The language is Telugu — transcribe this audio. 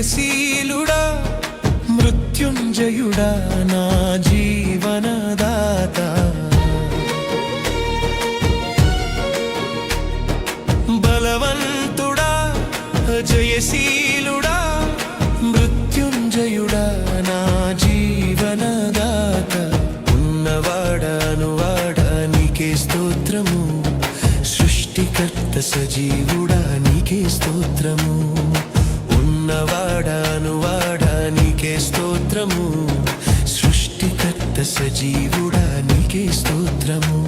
జయశీలుడా మృత్యుంజయుడా నా జీవనదాత బలవంతుడా జయశీలుడా మృత్యుంజయుడా నా జీవనదాత ఉన్నవాడా నీకే స్తోత్రము సృష్టికర్త సజీవుడా నీకే స్తోత్రము ఉన్నవాడా నీకే స్తోత్రము సృష్టికర్త సజీవుడా నీకే స్తోత్రము